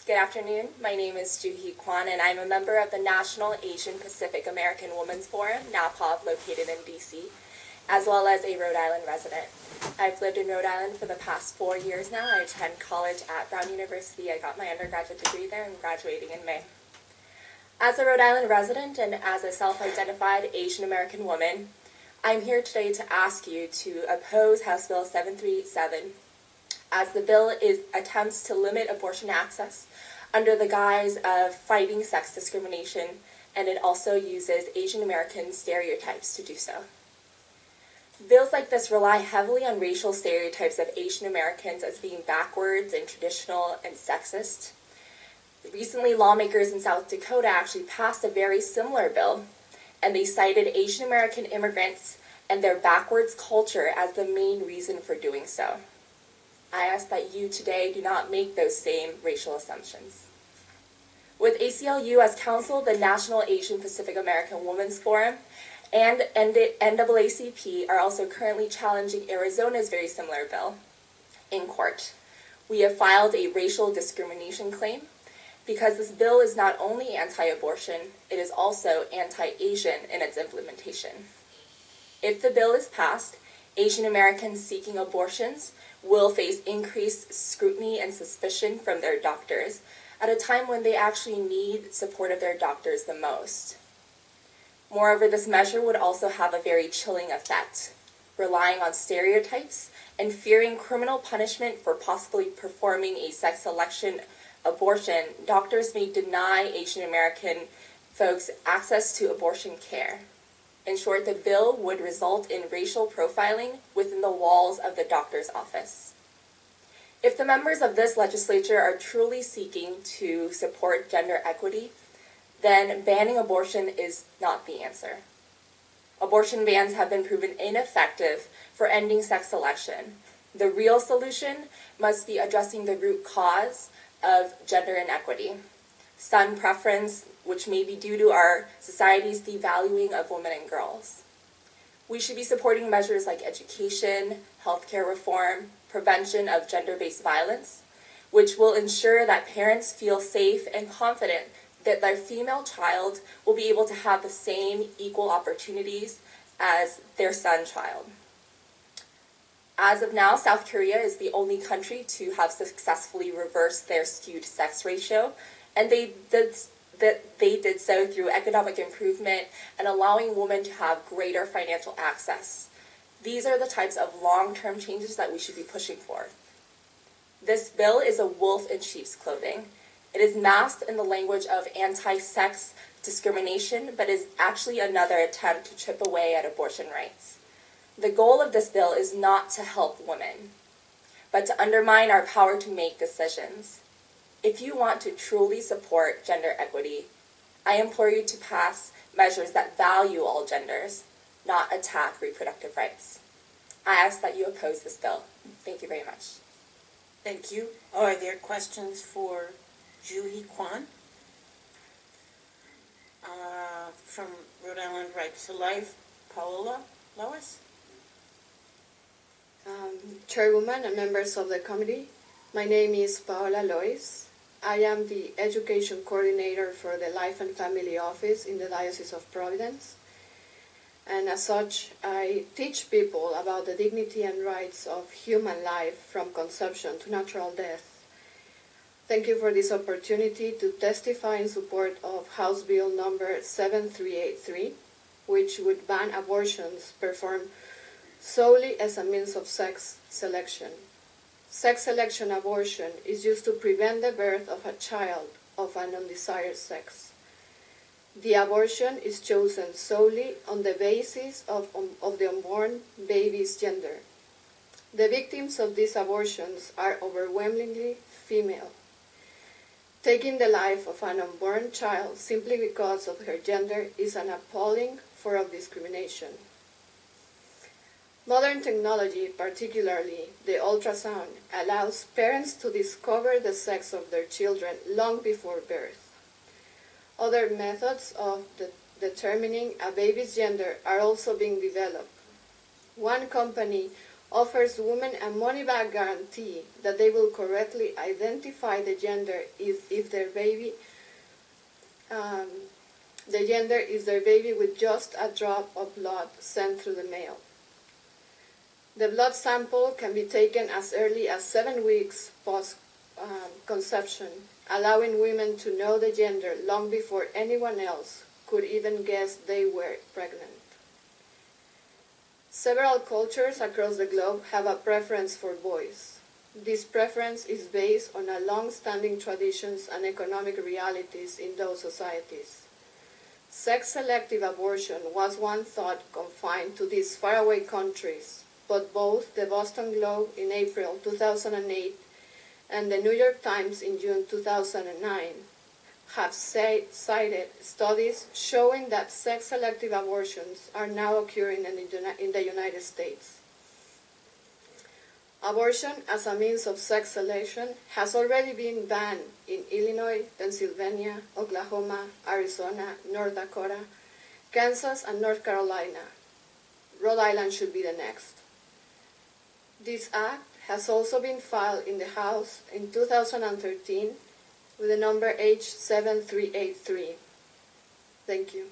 Good afternoon. My name is Joo Hee Kwon, and I'm a member of the National Asian Pacific American Women's Forum, NAPAW, located in D.C., as well as a Rhode Island resident. I've lived in Rhode Island for the past 4 years now. I attend college at Brown University. I got my undergraduate degree there and graduating in May. As a Rhode Island resident and as a self-identified Asian American woman, I'm here today to ask you to oppose House Bill 7387, as the bill attempts to limit abortion access under the guise of fighting sex discrimination, and it also uses Asian American stereotypes to do so. Bills like this rely heavily on racial stereotypes of Asian Americans as being backwards and traditional and sexist. Recently, lawmakers in South Dakota actually passed a very similar bill, and they cited Asian American immigrants and their backwards culture as the main reason for doing so. I ask that you today do not make those same racial assumptions. With ACLU as counsel, the National Asian Pacific American Women's Forum and NAACP are also currently challenging Arizona's very similar bill in court. We have filed a racial discrimination claim because this bill is not only anti-abortion, it is also anti-Asian in its implementation. If the bill is passed, Asian Americans seeking abortions will face increased scrutiny and suspicion from their doctors at a time when they actually need support of their doctors the most. Moreover, this measure would also have a very chilling effect, relying on stereotypes and fearing criminal punishment for possibly performing a sex selection abortion. Doctors may deny Asian American folks access to abortion care. In short, the bill would result in racial profiling within the walls of the doctor's office. If the members of this legislature are truly seeking to support gender equity, then banning abortion is not the answer. Abortion bans have been proven ineffective for ending sex selection. The real solution must be addressing the root cause of gender inequity. Son preference, which may be due to our society's devaluing of women and girls. We should be supporting measures like education, healthcare reform, prevention of gender-based violence, which will ensure that parents feel safe and confident that their female child will be able to have the same equal opportunities as their son child. As of now, South Korea is the only country to have successfully reversed their skewed sex ratio, and they did so through economic improvement and allowing women to have greater financial access. These are the types of long-term changes that we should be pushing for. This bill is a wolf in sheep's clothing. It is masked in the language of anti-sex discrimination, but is actually another attempt to chip away at abortion rights. The goal of this bill is not to help women, but to undermine our power to make decisions. If you want to truly support gender equity, I implore you to pass measures that value all genders, not attack reproductive rights. I ask that you oppose this bill. Thank you very much. Thank you. Are there questions for Joo Hee Kwon? From Rhode Island Right to Life, Paola Lois? Chairwoman and members of the committee, my name is Paola Lois. I am the Education Coordinator for the Life and Family Office in the Diocese of Providence. And as such, I teach people about the dignity and rights of human life from conception to natural death. Thank you for this opportunity to testify in support of House Bill number 7383, which would ban abortions performed solely as a means of sex selection. Sex selection abortion is used to prevent the birth of a child of an undesired sex. The abortion is chosen solely on the basis of the unborn baby's gender. The victims of these abortions are overwhelmingly female. Taking the life of an unborn child simply because of her gender is an appalling form of discrimination. Modern technology, particularly the ultrasound, allows parents to discover the sex of their children long before birth. Other methods of determining a baby's gender are also being developed. One company offers women a money-back guarantee that they will correctly identify the gender if their baby is their baby with just a drop of blood sent through the mail. The blood sample can be taken as early as 7 weeks post-conception, allowing women to know the gender long before anyone else could even guess they were pregnant. Several cultures across the globe have a preference for boys. This preference is based on a long-standing traditions and economic realities in those societies. Sex-selective abortion was once thought confined to these faraway countries, but both the Boston Globe in April 2008 and the New York Times in June 2009 have cited studies showing that sex-selective abortions are now occurring in the United States. Abortion as a means of sex selection has already been banned in Illinois, Pennsylvania, Oklahoma, Arizona, North Dakota, Kansas, and North Carolina. Rhode Island should be the next. This act has also been filed in the House in 2013 with the number H7383. Thank you.